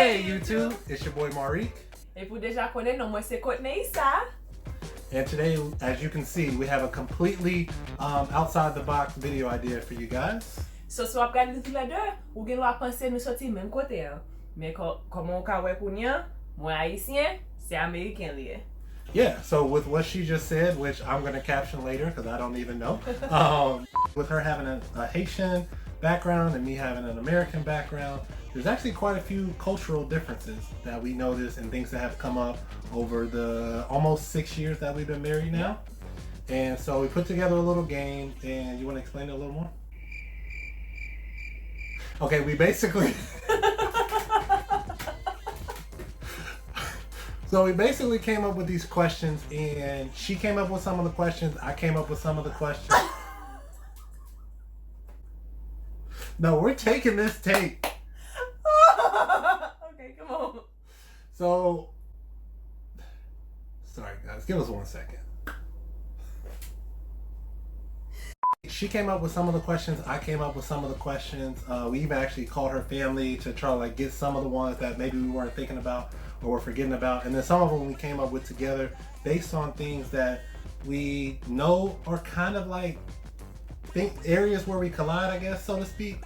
Hey YouTube, it's your boy Marek. Et pour déjà connaître, non, moi c'est Kothney-Issa. And today, as you can see, we have a completely outside the box video idea for you guys. So ap gade tout la deux, ou gen wap pense nou sorti même côté. Mais comment on ka wè konya, moi haïtien, c'est américain lié. Yeah, so with what she just said, which I'm going to caption later because I don't even know, with her having a Haitian background and me having an American background, there's actually quite a few cultural differences that we notice and things that have come up over the almost 6 years that we've been married now. And so we put together a little game, and you want to explain it a little more? Okay, we basically... So we basically came up with these questions, and she came up with some of the questions, I came up with some of the questions. No, we're taking this tape. Okay, come on. So, sorry guys, give us 1 second. She came up with some of the questions, I came up with some of the questions. We even actually called her family to try to like get some of the ones that maybe we weren't thinking about or we're forgetting about. And then some of them we came up with together based on things that we know are kind of like areas where we collide, I guess, so to speak.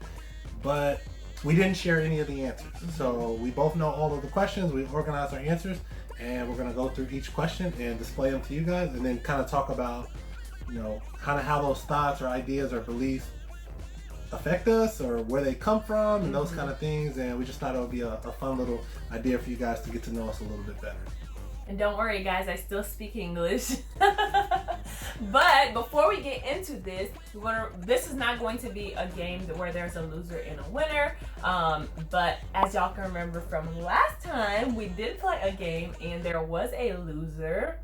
But we didn't share any of the answers. So we both know all of the questions, we organized our answers, and we're gonna go through each question and display them to you guys and then kind of talk about, you know, kind of how those thoughts or ideas or beliefs affect us or where they come from and those kind of things. And we just thought it would be a fun little idea for you guys to get to know us a little bit better. And don't worry guys, I still speak English. But before we get into this, this is not going to be a game where there's a loser and a winner. But as y'all can remember from last time, we did play a game and there was a loser.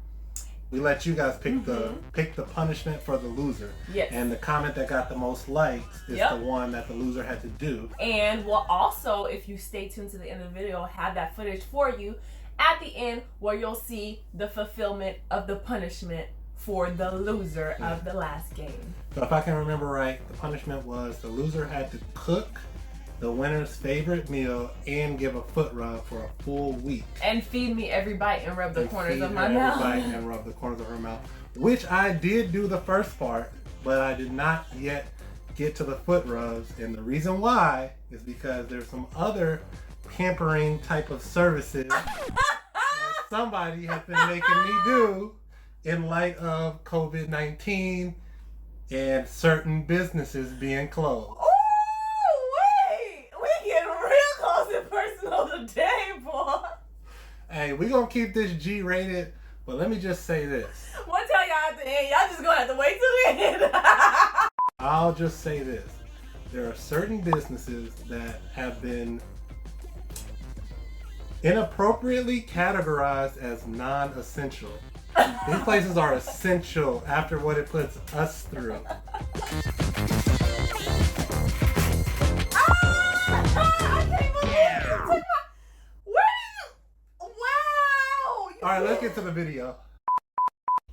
We let you guys pick the punishment for the loser. Yes. And the comment that got the most likes is the one that the loser had to do. And we'll also, if you stay tuned to the end of the video, have that footage for you at the end where you'll see the fulfillment of the punishment for the loser of the last game. So if I can remember right, the punishment was the loser had to cook the winner's favorite meal and give a foot rub for a full week. And feed me every bite and rub the corners of my mouth. Every bite and rub the corners of her mouth. Which I did do the first part, but I did not yet get to the foot rubs. And the reason why is because there's some other pampering type of services that somebody has been making me do in light of COVID-19 and certain businesses being closed. Today, boy. Hey, we gonna keep this G-rated, but let me just say this. We'll tell y'all at the end. Y'all just gonna have to wait till the end. I'll just say this. There are certain businesses that have been inappropriately categorized as non-essential. These places are essential after what it puts us through. All right, let's get to the video.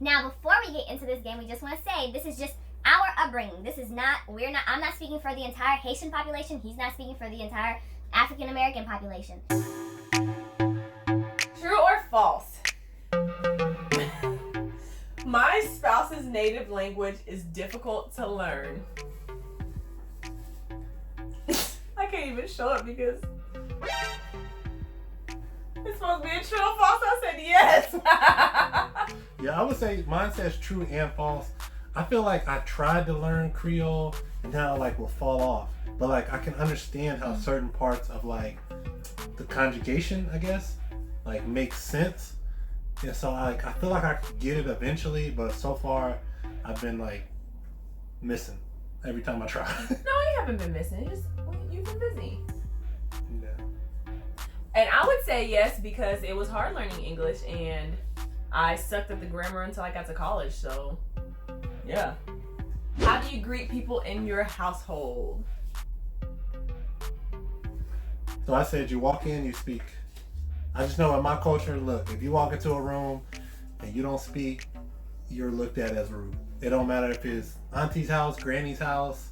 Now, before we get into this game, we just want to say this is just our upbringing. This is not, I'm not speaking for the entire Haitian population. He's not speaking for the entire African American population. True or false? My spouse's native language is difficult to learn. I can't even show it because it's supposed to be a true or false. I said yes. Yeah, I would say mine says true and false. I feel like I tried to learn Creole and now like will fall off. But like I can understand how certain parts of like the conjugation, I guess, like makes sense. And so I feel like I could get it eventually, but so far I've been like missing every time I try. No, you haven't been missing. You've been busy. Yeah. And I would say yes because it was hard learning English and I sucked at the grammar until I got to college, so yeah. How do you greet people in your household? So I said you walk in, you speak. I just know in my culture, look, if you walk into a room and you don't speak, you're looked at as rude. It don't matter if it's auntie's house, granny's house,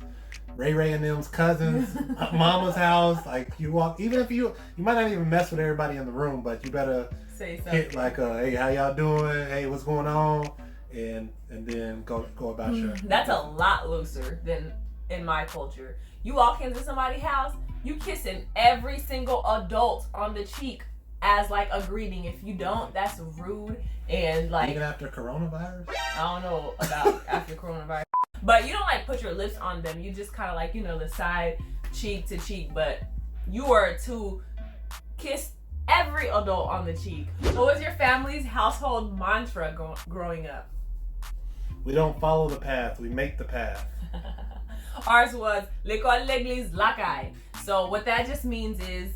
Ray Ray and them's cousins, mama's house. Like you walk, even if you might not even mess with everybody in the room, but you better say something. hit like, hey, how y'all doing? Hey, what's going on? And then go about your. That's a lot looser than in my culture. You walk into somebody's house, you kissing every single adult on the cheek as like a greeting. If you don't, that's rude and like. Even after coronavirus? I don't know about after coronavirus. But you don't like put your lips on them. You just kind of like, the side cheek to cheek. But you are to kiss every adult on the cheek. What was your family's household mantra growing up? We don't follow the path. We make the path. Ours was l'école, l'église, la caille. So what that just means is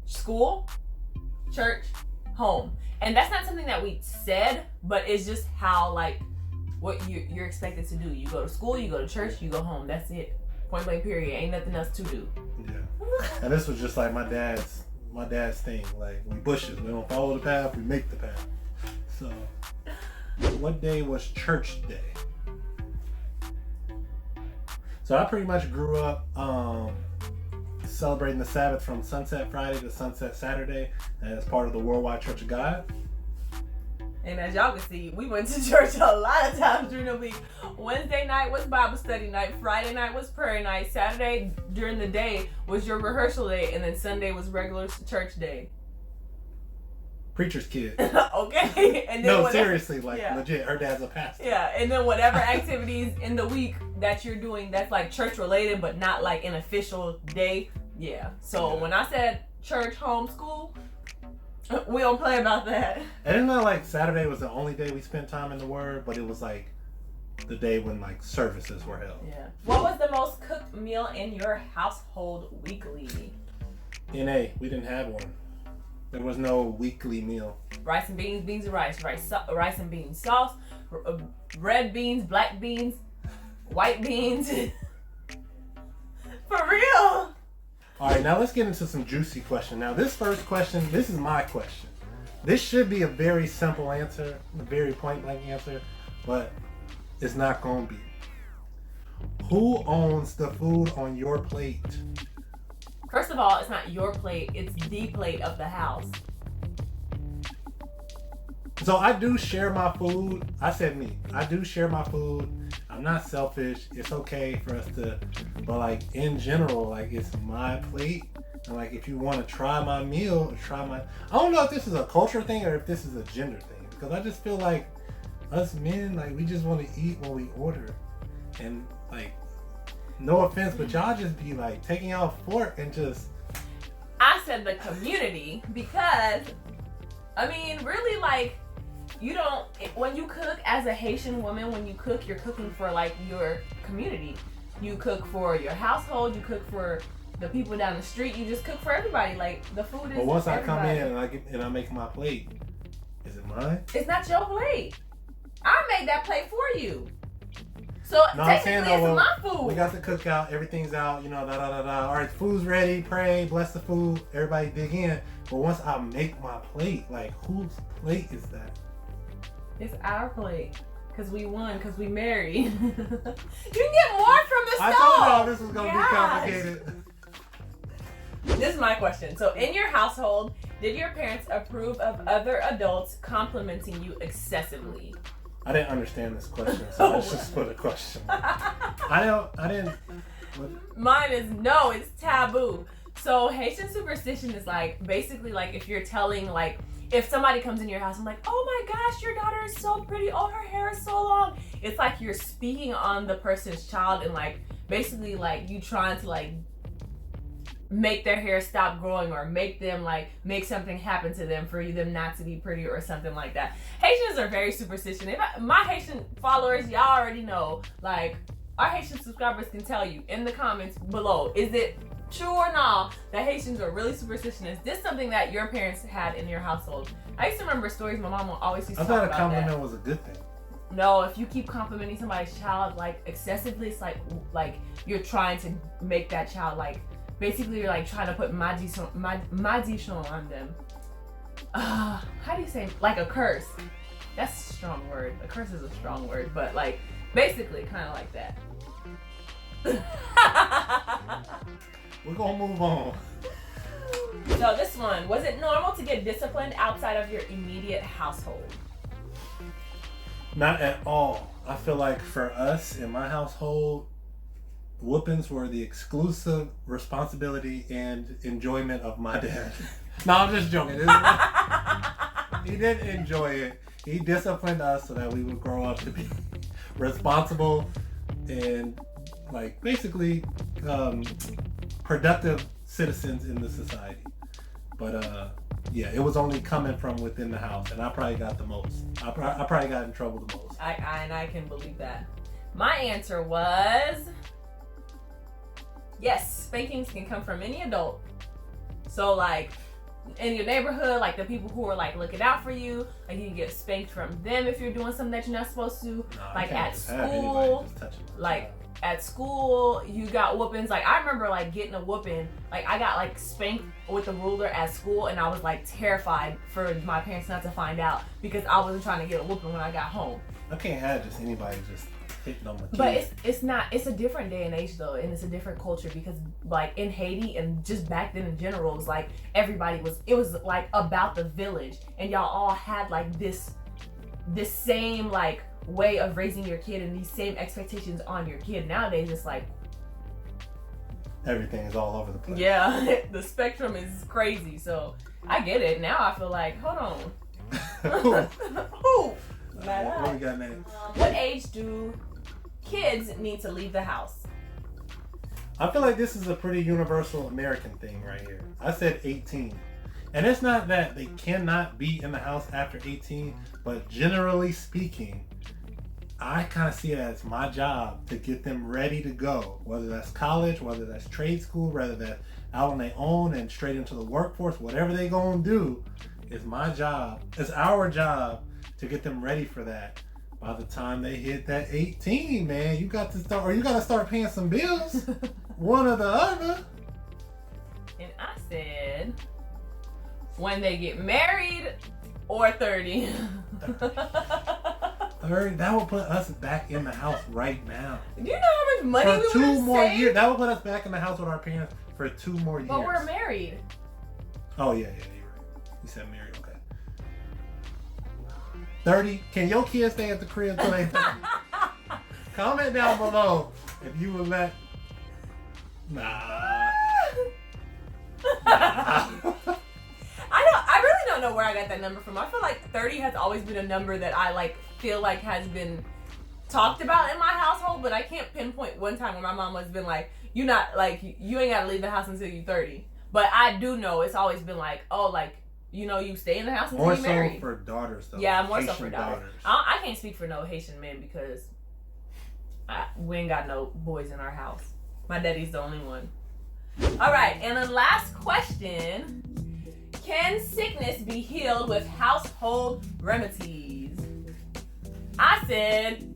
school, church, home. And that's not something that we said, but it's just how like what you're expected to do. You go to school, you go to church, you go home. That's it. Point blank period. Ain't nothing else to do. Yeah. And this was just like my dad's thing. Like we bushes. We don't follow the path, we make the path. So what day was church day? So I pretty much grew up celebrating the Sabbath from Sunset Friday to Sunset Saturday as part of the Worldwide Church of God. And as y'all can see, we went to church a lot of times during the week. Wednesday night was Bible study night. Friday night was prayer night. Saturday during the day was your rehearsal day. And then Sunday was regular church day. Preacher's kid. Okay. And then no, seriously, legit. Her dad's a pastor. Yeah, and then whatever activities in the week that you're doing that's like church related, but not like an official day. Yeah. So when I said church, home, school, we don't play about that. And it's not like Saturday was the only day we spent time in the Word, but it was like the day when like services were held. Yeah. What was the most cooked meal in your household weekly? NA, we didn't have one. There was no weekly meal. Rice and beans, beans and rice, rice and beans sauce, red beans, black beans, white beans. For real. All right, now let's get into some juicy questions. Now, this first question, this is my question. This should be a very simple answer, a very point-blank answer, but it's not going to be. Who owns the food on your plate? First of all, it's not your plate, it's the plate of the house. So I do share my food. I said me. I do share my food. I'm not selfish. It's okay for us to, but like in general, like it's my plate. And like if you want to try my meal, I don't know if this is a culture thing or if this is a gender thing. Because I just feel like us men, like we just want to eat when we order. And like, no offense, but y'all just be like taking y'all fork and just. I said the community because, I mean, really like, you don't, when you cook as a Haitian woman, when you cook, you're cooking for like your community. You cook for your household, you cook for the people down the street, you just cook for everybody. Like the food is. But once everybody. I come in and I make my plate, is it mine? It's not your plate. I made that plate for you. So no, technically it's my food. We got the cookout, everything's out, All right, food's ready, pray, bless the food, everybody dig in. But once I make my plate, like whose plate is that? It's our plate. Because we won, because we married. You can get more from the stove. I told y'all this was going to be complicated. This is my question. So in your household, did your parents approve of other adults complimenting you excessively? I didn't understand this question, so let's just put a question. I didn't. Mine is no, it's taboo. So Haitian superstition is like, basically like if you're telling like, if somebody comes in your house and like, oh my gosh, your daughter is so pretty, oh her hair is so long. It's like you're speaking on the person's child and like, basically like you trying to like make their hair stop growing or make them like make something happen to them for them not to be pretty or something like that. Haitians are very superstitious. My Haitian followers, y'all already know, like our Haitian subscribers can tell you in the comments below, is it true or not that Haitians are really superstitious? Is this something that your parents had in your household? I used to remember stories my mom always used to talk about that. I thought a compliment was a good thing. No, if you keep complimenting somebody's child like excessively, it's like you're trying to make that child like, basically you're like trying to put malediction on them. How do you say, like a curse? That's a strong word. A curse is a strong word, but like basically kind of like that. We're gonna move on. So this one, was it normal to get disciplined outside of your immediate household? Not at all. I feel like for us in my household, whoopings were the exclusive responsibility and enjoyment of my dad. No, I'm just joking. He didn't enjoy it. He disciplined us so that we would grow up to be responsible and like basically productive citizens in the society. But yeah, it was only coming from within the house, and I probably got the most. I probably got in trouble the most. I can believe that. My answer was yes. Spankings can come from any adult. So like in your neighborhood, like the people who are like looking out for you, like you can get spanked from them if you're doing something that you're not supposed to. Like at school, like at school, you got whoopings. Like I remember like getting a whooping. Like I got like spanked with a ruler at school, and I was like terrified for my parents not to find out because I wasn't trying to get a whooping when I got home. I can't have just anybody just hitting on my kids. But it's not. It's a different day and age though, and it's a different culture because like in Haiti and just back then in general, it was like everybody was. It was like about the village, and y'all all had like this same like way of raising your kid and these same expectations on your kid. Nowadays, it's like everything is all over the place. Yeah, the spectrum is crazy. So I get it. Now I feel like, hold on. Who? What we got next? What age do kids need to leave the house? I feel like this is a pretty universal American thing right here. I said 18. And it's not that they cannot be in the house after 18, but generally speaking, I kind of see it as my job to get them ready to go, whether that's college, whether that's trade school, whether that's out on their own and straight into the workforce, whatever they gonna do, is my job. It's our job to get them ready for that. By the time they hit that 18, man, you got to start, or you got to start paying some bills, one or the other. And I said, when they get married or 30. 30, that will put us back in the house right now. Do you know how much money we would have saved? For 2 more years. That will put us back in the house with our parents for 2 more years. But we're married. Oh, yeah, you're right. You said married, okay. 30. Can your kids stay at the crib till they 30? Comment down below if you would let... Nah. I really don't know where I got that number from. I feel like 30 has always been a number that I like feel like has been talked about in my household, but I can't pinpoint one time where my mom has been like, you ain't gotta leave the house until you're 30. But I do know it's always been like, oh, like, you know, you stay in the house until you're married. More so for daughters, though. Yeah, more so for daughters. I can't speak for no Haitian men because we ain't got no boys in our house. My daddy's the only one. All right, and the last question. Can sickness be healed with household remedies? I said...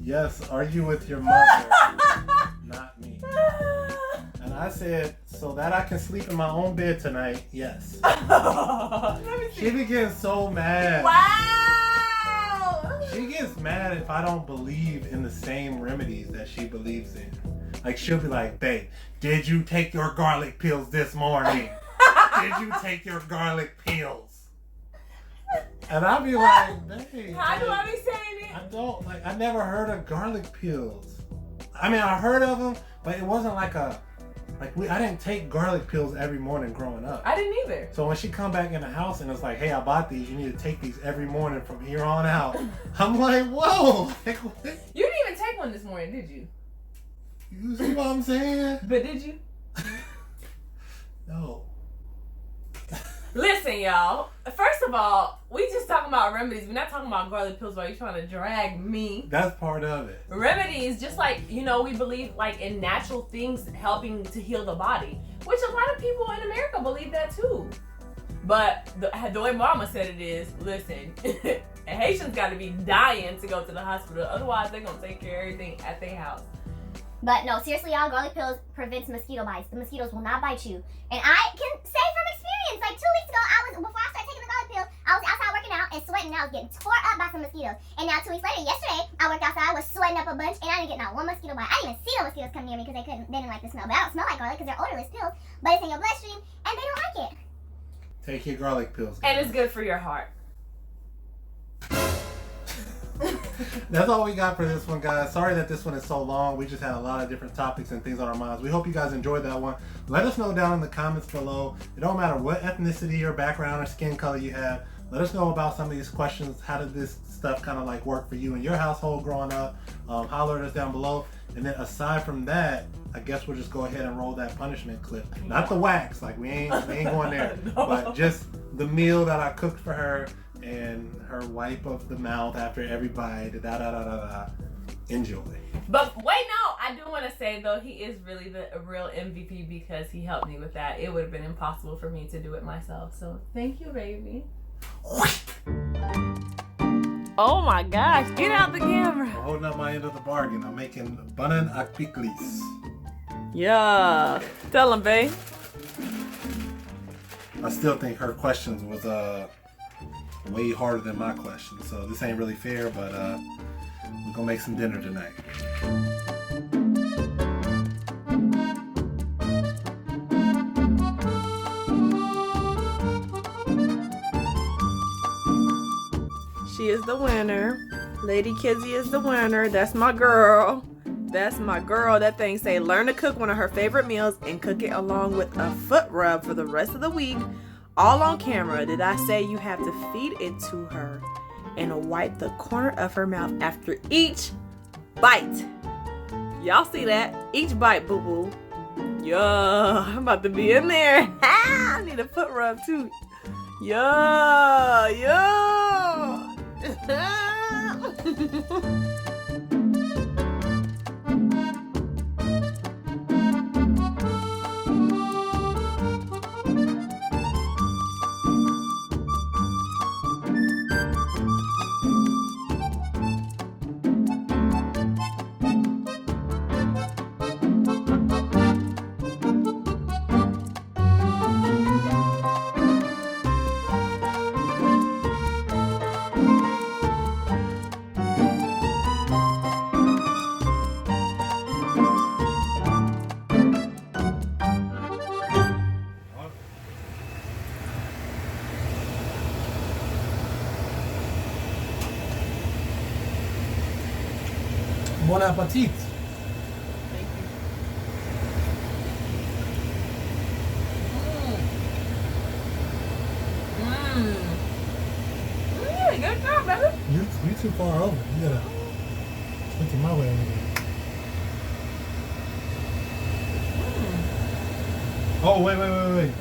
Yes, argue with your mother, not me. And I said, so that I can sleep in my own bed tonight, yes. She be getting so mad. Wow! She gets mad if I don't believe in the same remedies that she believes in. Like, she'll be like, babe, did you take your garlic pills this morning? Did you take your garlic pills? And I'll be like, babe. How do I be saying it? I don't, like, I never heard of garlic pills. I mean, I heard of them, but it wasn't like I didn't take garlic pills every morning growing up. I didn't either. So when she come back in the house and it's like, hey, I bought these, you need to take these every morning from here on out. I'm like, whoa. Like, you didn't even take one this morning, did you? You see what I'm saying? But did you? No. Listen, y'all. First of all, we just talking about remedies. We're not talking about garlic pills while you're trying to drag me. That's part of it. Remedies, just like, you know, we believe like in natural things helping to heal the body, which a lot of people in America believe that too. But the way Mama said it is, listen, Haitians got to be dying to go to the hospital. Otherwise, they're going to take care of everything at their house. But no, seriously, y'all, garlic pills prevents mosquito bites. The mosquitoes will not bite you. And I can say from experience, like 2 weeks ago, before I started taking the garlic pill, I was outside working out and sweating pregnant and I was getting tore up by some mosquitoes. And now 2 weeks later, yesterday, I worked outside, I was sweating up a bunch, and I didn't get not one mosquito bite. I didn't even see no mosquitoes come near me because they didn't like the smell. But I don't smell like garlic because they're odorless pills, but it's in your bloodstream, and they don't like it. Take your garlic pills, guys. And it's good for your heart. That's all we got for this one, guys. Sorry that this one is so long. We just had a lot of different topics and things on our minds. We hope you guys enjoyed that one. Let us know down in the comments below. It don't matter what ethnicity or background or skin color you have. Let us know about some of these questions. How did this stuff kind of like work for you in your household growing up? Holler at us down below. And then aside from that, I guess we'll just go ahead and roll that punishment clip. Not the wax, like we ain't going there. No. But just the meal that I cooked for her and her wipe of the mouth after every bite. Enjoy. But wait, no, I do want to say though, he is really the real MVP because he helped me with that. It would have been impossible for me to do it myself. So thank you, baby. Oh my gosh, get out the camera. I'm holding up my end of the bargain. I'm making banan akpiklis. Yeah, tell him, babe. I still think her questions was way harder than my questions, so this ain't really fair, but we're gonna make some dinner tonight. She is the winner. Lady Kizzy is the winner. That's my girl. That's my girl. That thing say learn to cook one of her favorite meals and cook it along with a foot rub for the rest of the week. All on camera. Did I say you have to feed it to her and wipe the corner of her mouth after each bite? Y'all see that? Each bite, boo-boo. Yeah, I'm about to be in there. I need a foot rub too. Yeah, yeah. Bon appetit. Thank you. Yeah, good job, baby. You too far over. You gotta switch it my way over there. Oh, wait.